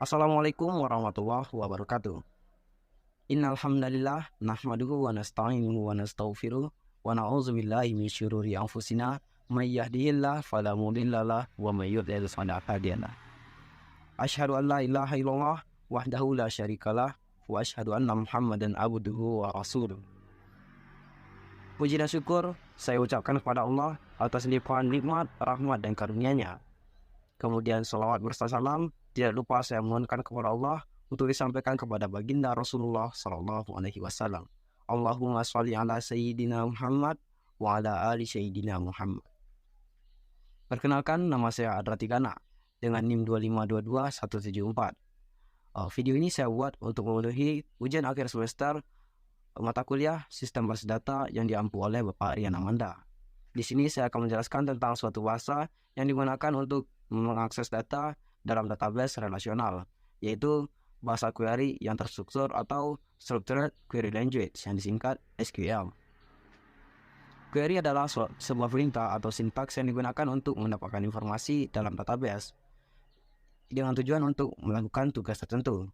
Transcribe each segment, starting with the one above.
Assalamualaikum warahmatullahi wabarakatuh. Innal hamdalillah nahmaduhu wa nasta'inuhu wa nastaghfiruh wa na'udzu billahi min syururi anfusina may yahdihillahu fala mudhillalah wa may yudlil fala hadiyalah. Asyhadu an la ilaha illallah wahdahu la syarikalah wa asyhadu anna Muhammadan abduhu wa rasuluh. Puji dan syukur saya ucapkan kepada Allah atas limpahan nikmat, rahmat dan karunia-Nya. Kemudian salawat berserta salam tidak lupa saya mohonkan kepada Allah untuk disampaikan kepada baginda Rasulullah Sallallahu Alaihi Wasallam. Allahumma sholli ala Sayyidina Muhammad wa ala ali Sayyidina Muhammad. Perkenalkan, nama saya Adra Tigana dengan NIM 2522174. Video ini saya buat untuk memenuhi ujian akhir semester mata kuliah Sistem Basis Data yang diampu oleh Bapak Rian Amanda. Di sini saya akan menjelaskan tentang suatu bahasa yang digunakan untuk mengakses data dalam database relasional, yaitu bahasa query yang terstruktur atau Structured Query Language yang disingkat SQL. Query adalah sebuah perintah atau sintaks yang digunakan untuk mendapatkan informasi dalam database dengan tujuan untuk melakukan tugas tertentu.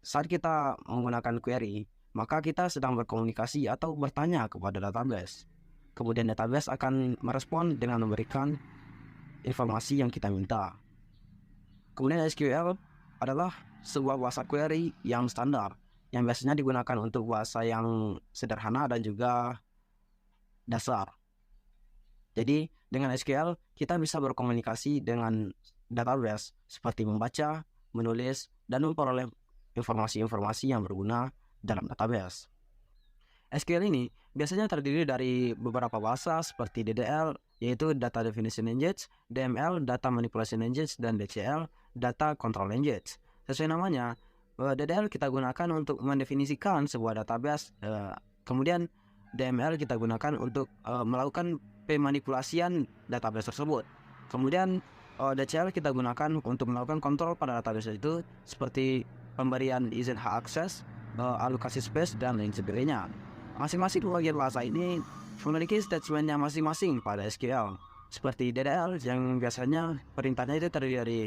Saat kita menggunakan query, maka kita sedang berkomunikasi atau bertanya kepada database. Kemudian database akan merespon dengan memberikan informasi yang kita minta. Kemudian SQL adalah sebuah bahasa query yang standar, yang biasanya digunakan untuk bahasa yang sederhana dan juga dasar. Jadi dengan SQL kita bisa berkomunikasi dengan database seperti membaca, menulis, dan memperoleh informasi-informasi yang berguna dalam database. SQL ini biasanya terdiri dari beberapa bahasa seperti DDL, yaitu Data Definition Language, DML, Data Manipulation Language, dan DCL, Data Control Language. Sesuai namanya, DDL kita gunakan untuk mendefinisikan sebuah database, kemudian DML kita gunakan untuk melakukan pemanipulasian database tersebut. Kemudian DCL kita gunakan untuk melakukan kontrol pada database itu, seperti pemberian izin hak akses, alokasi space, dan lain sebagainya. Masing-masing bagian bahasa ini memiliki statementnya masing-masing pada SQL. Seperti DDL yang biasanya perintahnya itu terdiri dari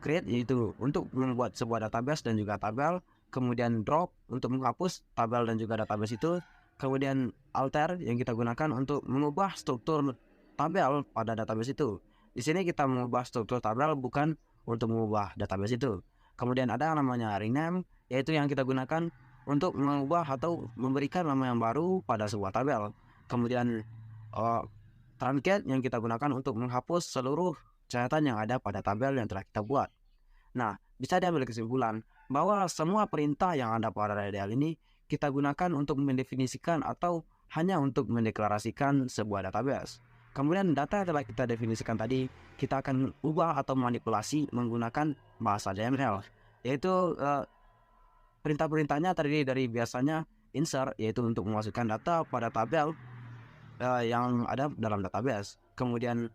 create, yaitu untuk membuat sebuah database dan juga tabel, kemudian drop untuk menghapus tabel dan juga database itu, kemudian alter yang kita gunakan untuk mengubah struktur tabel pada database itu. Di sini kita mengubah struktur tabel bukan untuk mengubah database itu. Kemudian ada yang namanya rename, yaitu yang kita gunakan untuk mengubah atau memberikan nama yang baru pada sebuah tabel. Kemudian truncate yang kita gunakan untuk menghapus seluruh catatan yang ada pada tabel yang telah kita buat. Nah, bisa diambil kesimpulan bahwa semua perintah yang ada pada DDL ini kita gunakan untuk mendefinisikan atau hanya untuk mendeklarasikan sebuah database. Kemudian data yang telah kita definisikan tadi kita akan ubah atau manipulasi menggunakan bahasa DML, yaitu perintah-perintahnya terdiri dari biasanya insert, yaitu untuk memasukkan data pada tabel yang ada dalam database. Kemudian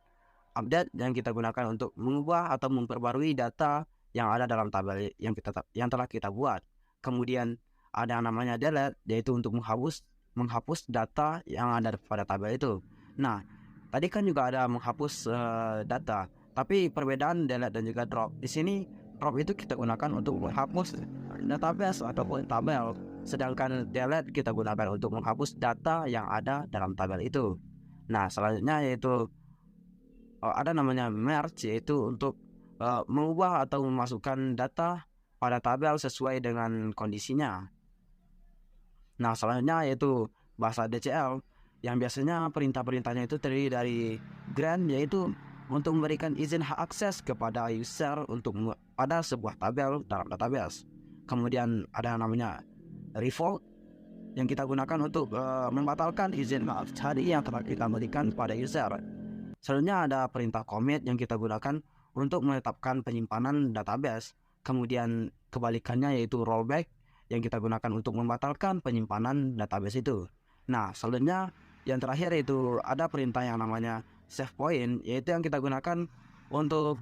update yang kita gunakan untuk mengubah atau memperbarui data yang ada dalam tabel yang telah kita buat. Kemudian ada yang namanya delete, yaitu untuk menghapus data yang ada pada tabel itu. Nah, tadi kan juga ada menghapus data, tapi perbedaan delete dan juga drop. Di sini drop itu kita gunakan untuk menghapus database ataupun tabel, sedangkan delete kita gunakan untuk menghapus data yang ada dalam tabel itu. Nah, selanjutnya yaitu ada namanya merge, yaitu untuk mengubah atau memasukkan data pada tabel sesuai dengan kondisinya. Nah, selanjutnya yaitu bahasa DCL yang biasanya perintah-perintahnya itu terdiri dari grant, yaitu untuk memberikan izin hak akses kepada user untuk pada sebuah tabel dalam database. Kemudian ada yang namanya revoke yang kita gunakan untuk membatalkan izin hak tadi yang telah kita berikan pada user. Selanjutnya ada perintah commit yang kita gunakan untuk menetapkan penyimpanan database. Kemudian kebalikannya yaitu rollback yang kita gunakan untuk membatalkan penyimpanan database itu. Nah, selanjutnya yang terakhir itu ada perintah yang namanya save point, yaitu yang kita gunakan untuk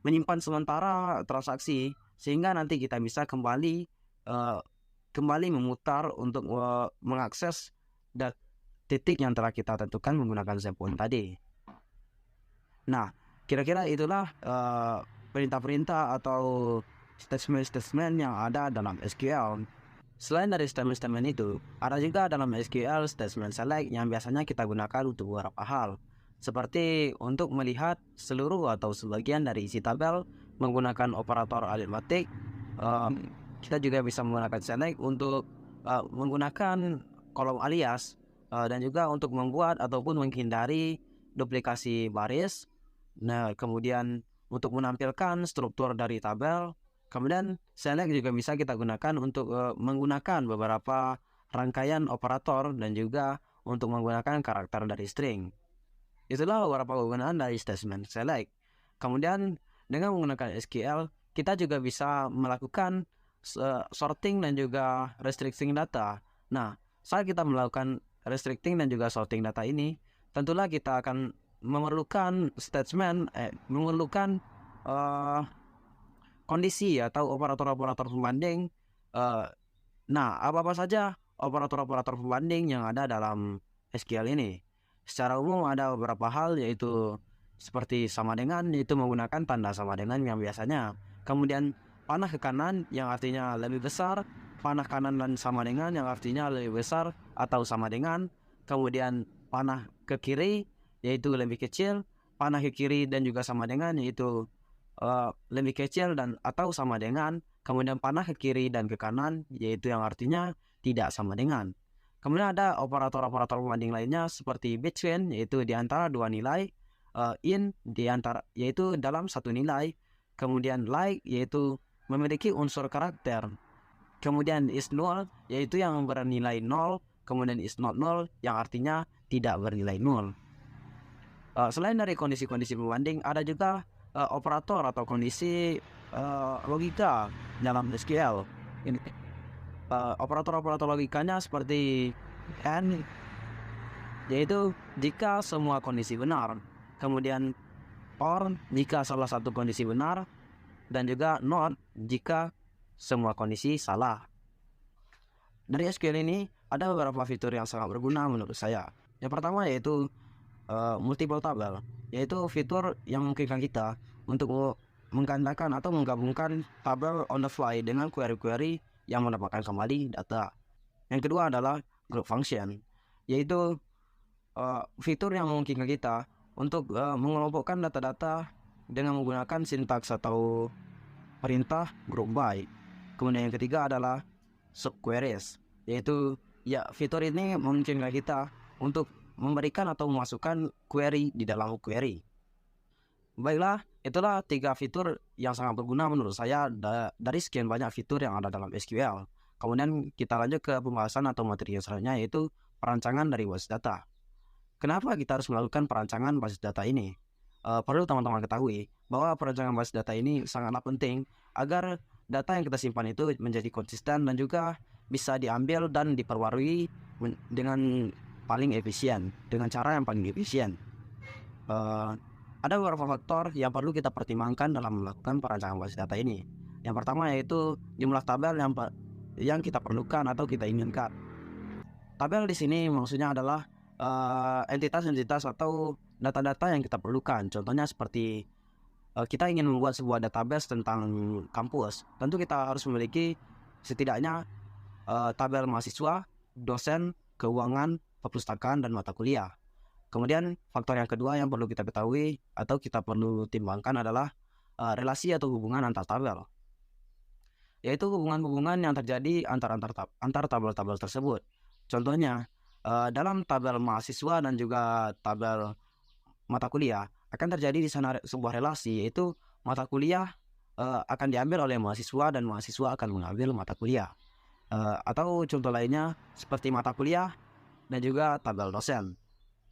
menyimpan sementara transaksi sehingga nanti kita bisa kembali memutar untuk mengakses titik yang telah kita tentukan menggunakan save point tadi. Nah, kira-kira itulah perintah-perintah atau statement-statement yang ada dalam SQL. Selain dari statement-statement itu, ada juga dalam SQL statement select yang biasanya kita gunakan untuk beberapa hal, seperti untuk melihat seluruh atau sebagian dari isi tabel menggunakan operator aritmatik. Kita juga bisa menggunakan select untuk menggunakan kolom alias, dan juga untuk membuat ataupun menghindari duplikasi baris. Nah, kemudian untuk menampilkan struktur dari tabel. Kemudian select juga bisa kita gunakan untuk menggunakan beberapa rangkaian operator dan juga untuk menggunakan karakter dari string. Itulah beberapa kegunaan dari statement select. Kemudian dengan menggunakan SQL, kita juga bisa melakukan sorting dan juga restricting data. Nah, saat kita melakukan restricting dan juga sorting data ini, tentulah kita akan memerlukan statement, memerlukan kondisi atau operator-operator pembanding. Nah, apa-apa saja operator-operator pembanding yang ada dalam SQL ini? Secara umum ada beberapa hal, yaitu seperti sama dengan, yaitu menggunakan tanda sama dengan yang biasanya. Kemudian panah ke kanan yang artinya lebih besar, panah kanan dan sama dengan yang artinya lebih besar atau sama dengan. Kemudian panah ke kiri yaitu lebih kecil, panah ke kiri dan juga sama dengan yaitu lebih kecil dan atau sama dengan. Kemudian panah ke kiri dan ke kanan yaitu yang artinya tidak sama dengan. Kemudian ada operator-operator pembanding lainnya seperti between, yaitu di antara dua nilai, in di antara yaitu dalam satu nilai, kemudian like yaitu memiliki unsur karakter, kemudian is null yaitu yang bernilai 0, kemudian is not null yang artinya tidak bernilai 0. Selain dari kondisi-kondisi pembanding, ada juga operator atau kondisi logika dalam SQL. Operator-operator logikanya seperti and, yaitu jika semua kondisi benar, kemudian or jika salah satu kondisi benar, dan juga not jika semua kondisi salah. Dari SQL ini ada beberapa fitur yang sangat berguna menurut saya. Yang pertama yaitu multiple table, yaitu fitur yang memungkinkan kita untuk menggandakan atau menggabungkan tabel on the fly dengan query-query yang mendapatkan kembali data. Yang kedua adalah group function, yaitu fitur yang memungkinkan kita untuk mengelompokkan data-data dengan menggunakan sintaks atau perintah group by. Kemudian yang ketiga adalah subqueries, yaitu fitur ini memungkinkan kita untuk memberikan atau memasukkan query di dalam query. Baiklah, itulah 3 fitur yang sangat berguna menurut saya dari sekian banyak fitur yang ada dalam SQL. Kemudian kita lanjut ke pembahasan atau materi yang selanjutnya, yaitu perancangan dari basis data. Kenapa kita harus melakukan perancangan basis data ini? Perlu teman-teman ketahui bahwa perancangan basis data ini sangatlah penting agar data yang kita simpan itu menjadi konsisten dan juga bisa diambil dan diperbarui dengan paling efisien, dengan cara yang paling efisien. Ada beberapa faktor yang perlu kita pertimbangkan dalam melakukan perancangan basis data ini. Yang pertama yaitu jumlah tabel yang kita perlukan atau kita inginkan. Tabel di sini maksudnya adalah entitas-entitas atau data-data yang kita perlukan. Contohnya seperti kita ingin membuat sebuah database tentang kampus, tentu kita harus memiliki setidaknya tabel mahasiswa, dosen, keuangan, perpustakaan, dan mata kuliah. Kemudian faktor yang kedua yang perlu kita ketahui atau kita perlu timbangkan adalah relasi atau hubungan antar tabel, yaitu hubungan-hubungan yang terjadi antar tabel-tabel tersebut. Contohnya dalam tabel mahasiswa dan juga tabel mata kuliah akan terjadi di sana sebuah relasi, yaitu mata kuliah akan diambil oleh mahasiswa dan mahasiswa akan mengambil mata kuliah. Atau contoh lainnya seperti mata kuliah dan juga tabel dosen.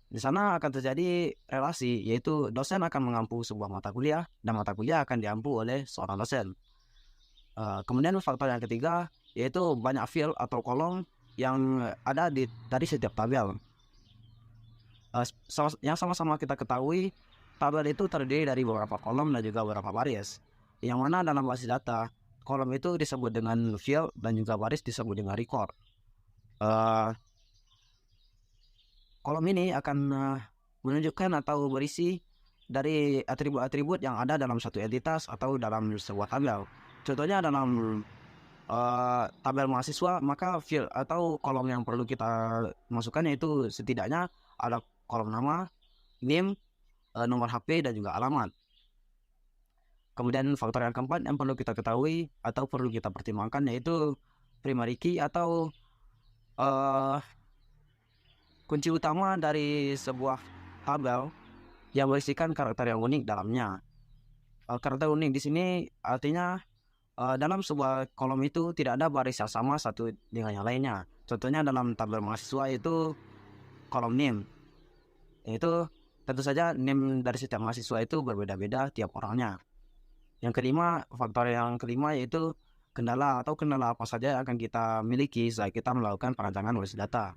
Di sana akan terjadi relasi, yaitu dosen akan mengampu sebuah mata kuliah dan mata kuliah akan diampu oleh seorang dosen. Kemudian faktor yang ketiga yaitu banyak field atau kolom yang ada dari setiap tabel. Yang sama-sama kita ketahui, tabel itu terdiri dari beberapa kolom dan juga beberapa baris, yang mana dalam basis data kolom itu disebut dengan field dan juga baris disebut dengan record. Kolom ini akan menunjukkan atau berisi dari atribut-atribut yang ada dalam satu entitas atau dalam sebuah tabel. Contohnya dalam tabel mahasiswa, maka field atau kolom yang perlu kita masukkan yaitu setidaknya ada kolom nama, NIM, nomor HP, dan juga alamat. Kemudian faktor yang keempat yang perlu kita ketahui atau perlu kita pertimbangkan yaitu primary key atau kunci utama dari sebuah tabel yang berisikan karakter yang unik dalamnya. Karakter unik di sini artinya dalam sebuah kolom itu tidak ada baris yang sama satu dengan yang lainnya. Contohnya dalam tabel mahasiswa itu kolom NIM. Itu tentu saja NIM dari setiap mahasiswa itu berbeda-beda tiap orangnya. Yang kelima, faktor yang kelima yaitu kendala atau kendala apa saja yang akan kita miliki saat kita melakukan perancangan basis data.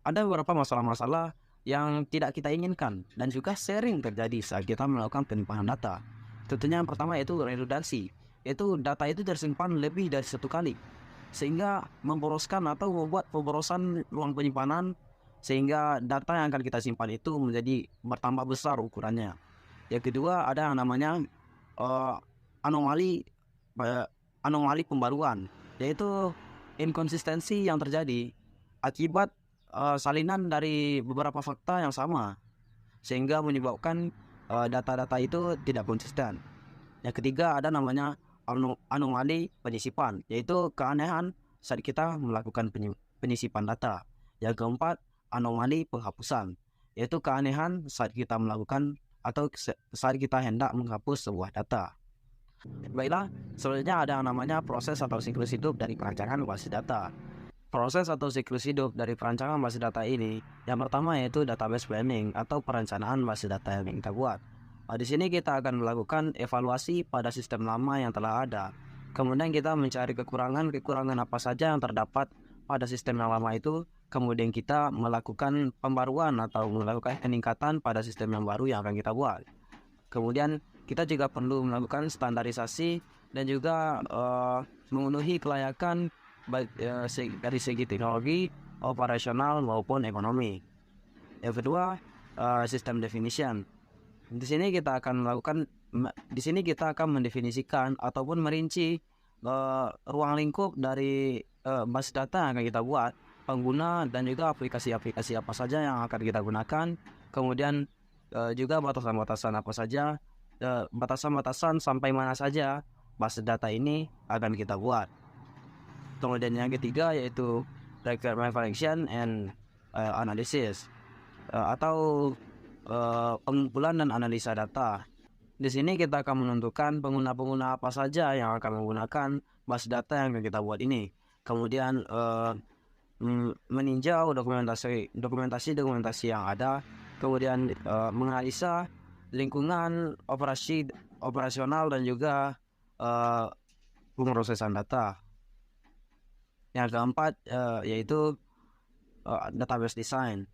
Ada beberapa masalah-masalah yang tidak kita inginkan dan juga sering terjadi saat kita melakukan penyimpanan data. Tentunya yang pertama yaitu redundansi, yaitu data itu tersimpan lebih dari satu kali, sehingga memboroskan atau membuat pemborosan ruang penyimpanan, sehingga data yang akan kita simpan itu menjadi bertambah besar ukurannya. Yang kedua ada yang namanya anomali pembaruan, yaitu inkonsistensi yang terjadi akibat salinan dari beberapa fakta yang sama, sehingga menyebabkan data-data itu tidak konsisten. Yang ketiga ada namanya anomali penyisipan, yaitu keanehan saat kita melakukan penyisipan data. Yang keempat anomali penghapusan, yaitu keanehan saat kita melakukan atau saat kita hendak menghapus sebuah data. Baiklah, selanjutnya ada yang namanya proses atau siklus hidup dari perancangan basis data. Proses atau siklus hidup dari perancangan basis data ini, yang pertama yaitu database planning atau perencanaan basis data yang kita buat. Di sini kita akan melakukan evaluasi pada sistem lama yang telah ada. Kemudian kita mencari kekurangan apa saja yang terdapat pada sistem yang lama itu. Kemudian kita melakukan pembaruan atau melakukan peningkatan pada sistem yang baru yang akan kita buat. Kemudian kita juga perlu melakukan standarisasi dan juga memenuhi kelayakan dari segi teknologi, operasional maupun ekonomi. Yang kedua, sistem definition. Di sini kita akan mendefinisikan ataupun merinci ruang lingkup dari basis data yang akan kita buat, pengguna dan juga aplikasi-aplikasi apa saja yang akan kita gunakan. Kemudian juga batasan-batasan apa saja, batasan-batasan sampai mana saja basis data ini akan kita buat. Kemudian yang ketiga yaitu requirement collection and analysis atau pengumpulan dan analisa data. Di sini kita akan menentukan pengguna-pengguna apa saja yang akan menggunakan basis data yang akan kita buat ini. Kemudian meninjau dokumentasi yang ada. Kemudian menganalisa lingkungan operasional dan juga pemrosesan data. Yang keempat yaitu database design.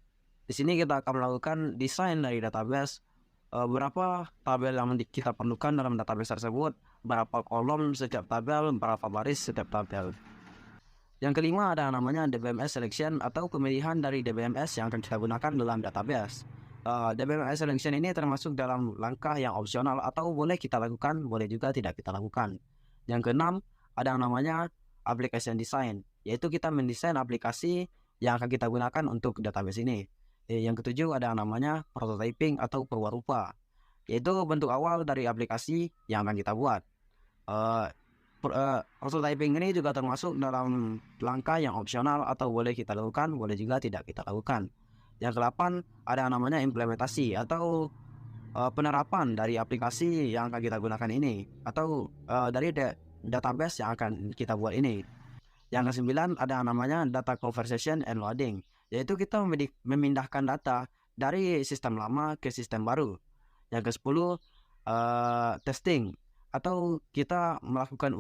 Di sini kita akan melakukan desain dari database, berapa tabel yang kita perlukan dalam database tersebut, berapa kolom setiap tabel, berapa baris setiap tabel. Yang kelima ada namanya DBMS selection atau pemilihan dari DBMS yang akan kita gunakan dalam database. DBMS selection ini termasuk dalam langkah yang opsional atau boleh kita lakukan, boleh juga tidak kita lakukan. Yang keenam ada yang namanya application design, yaitu kita mendesain aplikasi yang akan kita gunakan untuk database ini. Yang ketujuh ada yang namanya prototyping atau perwarupa, yaitu bentuk awal dari aplikasi yang akan kita buat. Prototyping ini juga termasuk dalam langkah yang opsional atau boleh kita lakukan, boleh juga tidak kita lakukan. Yang ke-8 ada yang namanya implementasi atau penerapan dari aplikasi yang akan kita gunakan ini, atau dari database yang akan kita buat ini. Yang ke-9 ada yang namanya data conversion and loading, yaitu kita memindahkan data dari sistem lama ke sistem baru. Yang ke-10 testing, atau kita melakukan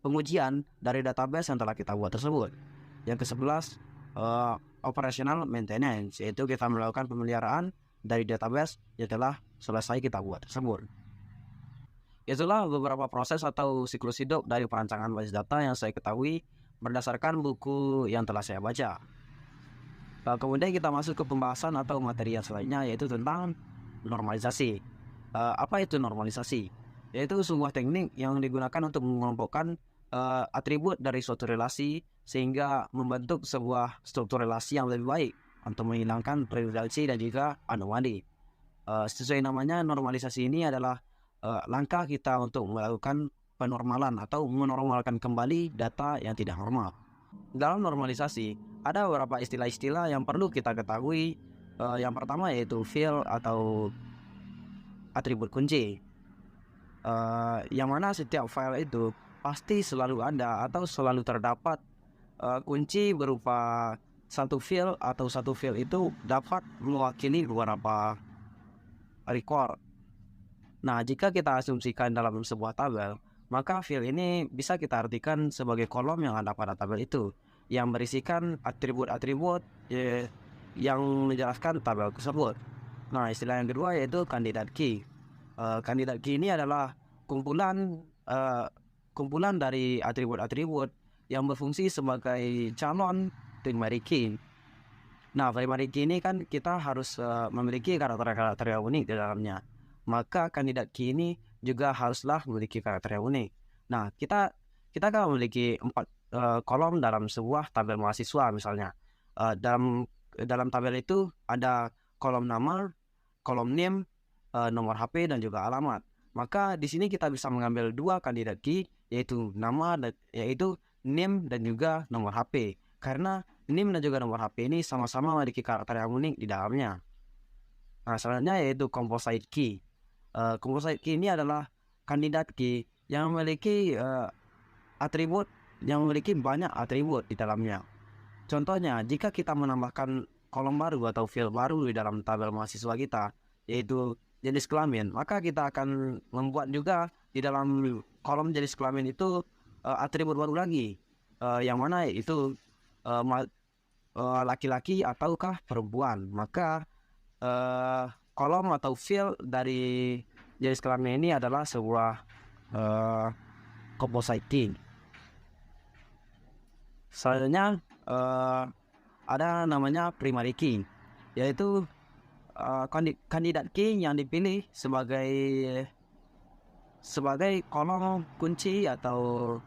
pengujian dari database yang telah kita buat tersebut. Yang ke-11 operational maintenance, yaitu kita melakukan pemeliharaan dari database yang telah selesai kita buat tersebut. Itulah beberapa proses atau siklus hidup dari perancangan basis data yang saya ketahui berdasarkan buku yang telah saya baca. Kemudian kita masuk ke pembahasan atau materi yang selanjutnya, yaitu tentang normalisasi. Apa itu normalisasi? Yaitu sebuah teknik yang digunakan untuk mengelompokkan atribut dari suatu relasi sehingga membentuk sebuah struktur relasi yang lebih baik untuk menghilangkan redundansi dan juga anomali. Sesuai namanya, normalisasi ini adalah langkah kita untuk melakukan penormalan atau menormalkan kembali data yang tidak normal. Dalam normalisasi, ada beberapa istilah-istilah yang perlu kita ketahui. Yang pertama yaitu field atau atribut kunci. Yang mana setiap file itu pasti selalu ada atau selalu terdapat kunci berupa satu field, atau satu field itu dapat mewakili beberapa record. Nah, jika kita asumsikan dalam sebuah tabel, maka field ini bisa kita artikan sebagai kolom yang ada pada tabel itu, yang berisikan atribut-atribut yang menjelaskan tabel tersebut. Nah, istilah yang kedua yaitu candidate key. Candidate key ini adalah kumpulan dari atribut-atribut yang berfungsi sebagai calon primary key. Nah, primary key ini kan kita harus memiliki karakter-karakter yang unik di dalamnya. Maka kandidat key ini juga haruslah memiliki karakter yang unik. Nah, kita kan memiliki 4 kolom dalam sebuah tabel mahasiswa misalnya. Dalam tabel itu ada kolom nama, kolom name, nomor HP dan juga alamat. Maka di sini kita bisa mengambil 2 kandidat key, yaitu nama yaitu name dan juga nomor HP. Karena name dan juga nomor HP ini sama-sama memiliki karakter yang unik di dalamnya. Nah, selanjutnya yaitu composite key. Composite key ini adalah kandidat key yang memiliki atribut yang memiliki banyak atribut di dalamnya. Contohnya, jika kita menambahkan kolom baru atau field baru di dalam tabel mahasiswa kita, yaitu jenis kelamin, maka kita akan membuat juga di dalam kolom jenis kelamin itu atribut baru lagi, yang mana itu laki-laki ataukah perempuan. Maka kolom atau field dari jenis kelamin ini adalah sebuah composite key. Selanjutnya ada namanya primary key, yaitu kandidat key yang dipilih sebagai kolom kunci atau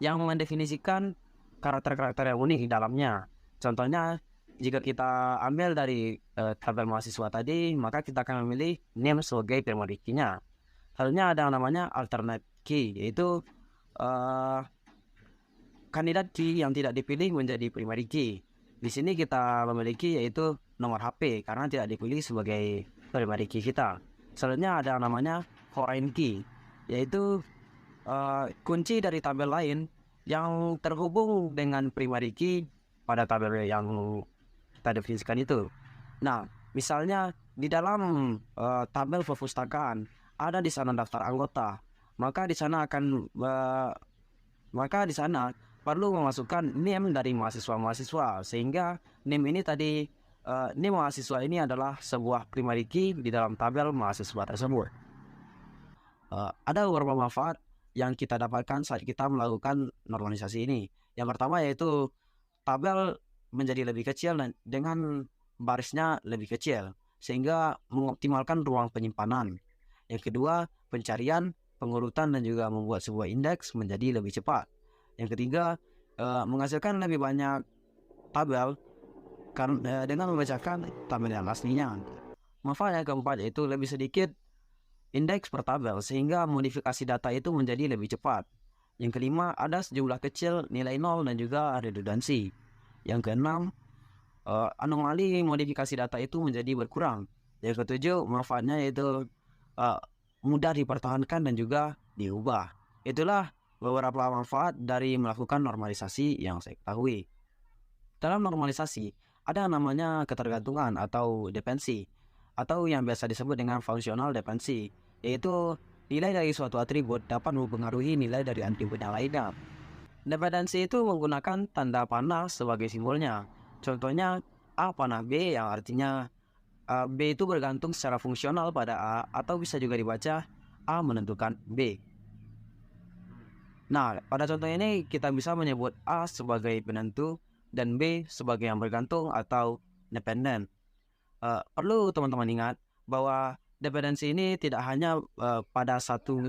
yang mendefinisikan karakter-karakter yang unik di dalamnya. Contohnya, jika kita ambil dari tabel mahasiswa tadi, maka kita akan memilih name sebagai primary key-nya. Selanjutnya ada namanya alternate key, yaitu kandidat key yang tidak dipilih menjadi primary key. Di sini kita memiliki yaitu nomor HP karena tidak dipilih sebagai primary key kita. Selanjutnya ada namanya foreign key, yaitu kunci dari tabel lain yang terhubung dengan primary key pada tabel yang kita definisikan itu. Nah, misalnya di dalam tabel perpustakaan ada di sana daftar anggota, maka di sana perlu memasukkan name dari mahasiswa-mahasiswa, sehingga name ini tadi name mahasiswa ini adalah sebuah primary key di dalam tabel mahasiswa tersebut. Ada beberapa manfaat yang kita dapatkan saat kita melakukan normalisasi ini. Yang pertama yaitu tabel menjadi lebih kecil dan dengan barisnya lebih kecil, sehingga mengoptimalkan ruang penyimpanan. Yang kedua, pencarian, pengurutan dan juga membuat sebuah indeks menjadi lebih cepat. Yang ketiga, menghasilkan lebih banyak tabel dengan membacakan tabel yang aslinya. Manfaat yang keempat yaitu lebih sedikit indeks per tabel sehingga modifikasi data itu menjadi lebih cepat. Yang kelima, ada sejumlah kecil nilai nol dan juga redundansi. Yang keenam, anomali modifikasi data itu menjadi berkurang. Yang ketujuh, manfaatnya yaitu mudah dipertahankan dan juga diubah. Itulah beberapa manfaat dari melakukan normalisasi yang saya ketahui. Dalam normalisasi, ada namanya ketergantungan atau dependensi, atau yang biasa disebut dengan functional dependency, yaitu nilai dari suatu atribut dapat mempengaruhi nilai dari atribut yang lainnya. Dependensi itu menggunakan tanda panah sebagai simbolnya. Contohnya A panah B, yang artinya B itu bergantung secara fungsional pada A, atau bisa juga dibaca A menentukan B. Nah, pada contoh ini kita bisa menyebut A sebagai penentu dan B sebagai yang bergantung atau dependen. Perlu teman-teman ingat bahwa dependensi ini tidak hanya pada satu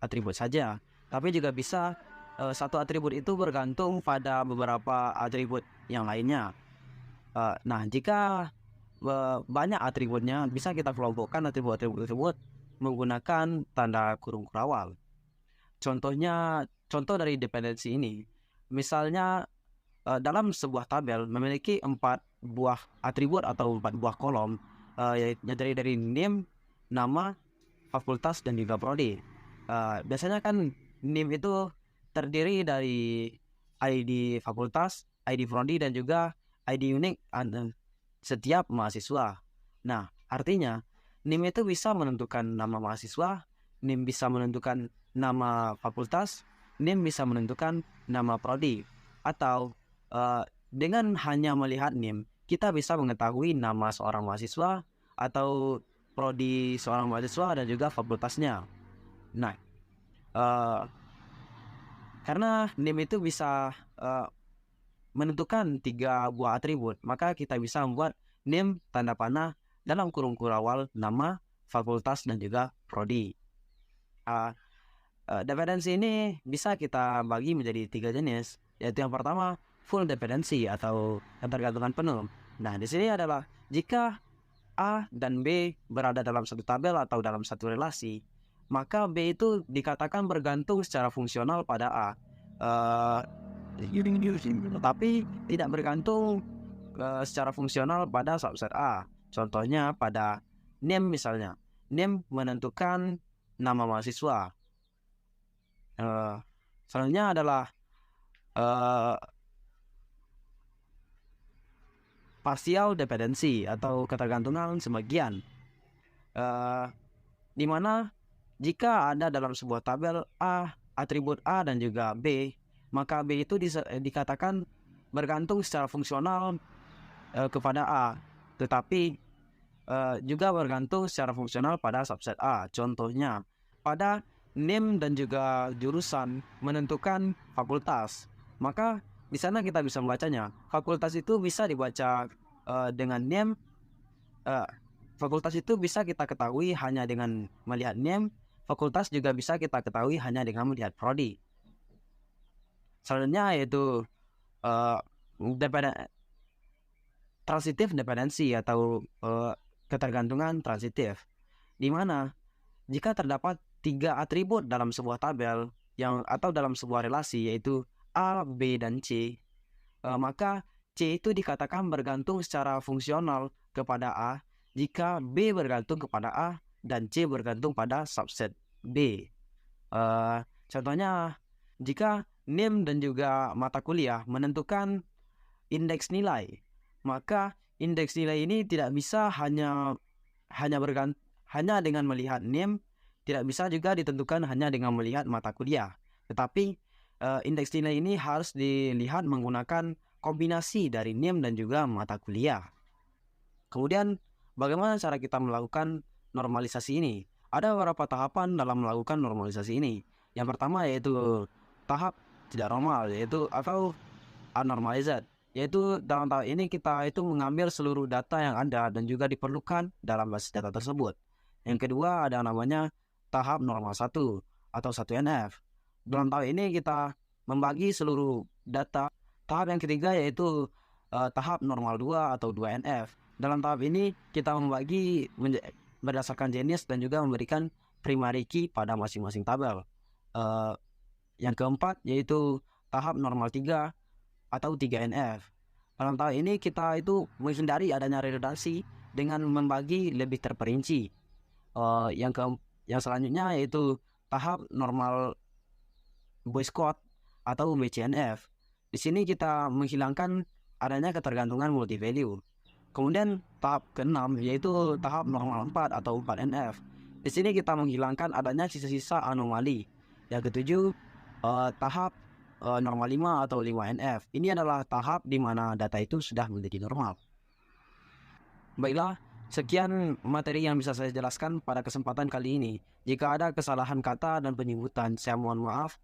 atribut saja, tapi juga bisa satu atribut itu bergantung pada beberapa atribut yang lainnya. Nah, jika banyak atributnya, bisa kita kelompokkan atribut-atribut tersebut menggunakan tanda kurung kurawal. Contoh dari dependensi ini, misalnya dalam sebuah tabel memiliki 4 buah atribut atau 4 buah kolom, yaitu dari name, nama, fakultas, dan juga prodi. Biasanya kan name itu terdiri dari ID fakultas, ID prodi, dan juga ID unik setiap mahasiswa. Nah, artinya NIM itu bisa menentukan nama mahasiswa, NIM bisa menentukan nama fakultas, NIM bisa menentukan nama prodi. Atau dengan hanya melihat NIM, kita bisa mengetahui nama seorang mahasiswa atau prodi seorang mahasiswa dan juga fakultasnya. Nah, karena NIM itu bisa menentukan 3 buah atribut, maka kita bisa membuat NIM tanda panah dalam kurung kurawal nama, fakultas, dan juga prodi. Dependensi ini bisa kita bagi menjadi 3 jenis, yaitu yang pertama full dependency atau ketergantungan penuh. Nah, di sini adalah jika A dan B berada dalam satu tabel atau dalam satu relasi, maka B itu dikatakan bergantung secara fungsional pada A. Tapi tidak bergantung secara fungsional pada subset A. Contohnya pada name misalnya. Name menentukan nama mahasiswa. Selanjutnya adalah partial dependency atau ketergantungan sebagian. Di mana jika ada dalam sebuah tabel A, atribut A dan juga B, maka B itu dikatakan bergantung secara fungsional kepada A, tetapi juga bergantung secara fungsional pada subset A. Contohnya, pada name dan juga jurusan menentukan fakultas, maka di sana kita bisa membacanya. Fakultas itu bisa dibaca dengan name. Fakultas itu bisa kita ketahui hanya dengan melihat name. Fakultas juga bisa kita ketahui hanya dengan melihat prodi. Selanjutnya yaitu transitive dependency atau ketergantungan transitif, di mana jika terdapat 3 atribut dalam sebuah tabel atau dalam sebuah relasi yaitu A, B, dan C, maka C itu dikatakan bergantung secara fungsional kepada A jika B bergantung kepada A dan C bergantung pada subset B. Contohnya, jika name dan juga mata kuliah menentukan indeks nilai, maka indeks nilai ini tidak bisa hanya dengan melihat name, tidak bisa juga ditentukan hanya dengan melihat mata kuliah. Tetapi indeks nilai ini harus dilihat menggunakan kombinasi dari name dan juga mata kuliah. Kemudian, bagaimana cara kita melakukan normalisasi ini? Ada beberapa tahapan dalam melakukan normalisasi ini. Yang pertama yaitu tahap tidak normal, yaitu atau unnormalized, yaitu dalam tahap ini kita itu mengambil seluruh data yang ada dan juga diperlukan dalam basis data tersebut. Yang kedua ada namanya tahap normal 1 atau 1NF. Dalam tahap ini kita membagi seluruh data. Tahap yang ketiga yaitu tahap normal 2 atau 2NF. Dalam tahap ini kita membagi berdasarkan jenis dan juga memberikan primary key pada masing-masing tabel. Yang keempat yaitu tahap normal 3 atau 3NF. Dalam tahap ini kita itu menghindari adanya redundansi dengan membagi lebih terperinci. Yang selanjutnya yaitu tahap normal Boyce Code atau BCNF. Di sini kita menghilangkan adanya ketergantungan multi-value. Kemudian tahap ke-6 yaitu tahap normal 4 atau 4NF. Di sini kita menghilangkan adanya sisa-sisa anomali. Yang ketujuh tahap normal 5 atau 5NF. Ini adalah tahap di mana data itu sudah menjadi normal. Baiklah, sekian materi yang bisa saya jelaskan pada kesempatan kali ini. Jika ada kesalahan kata dan penyebutan, saya mohon maaf.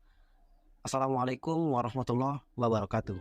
Assalamualaikum warahmatullahi wabarakatuh.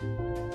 kasih.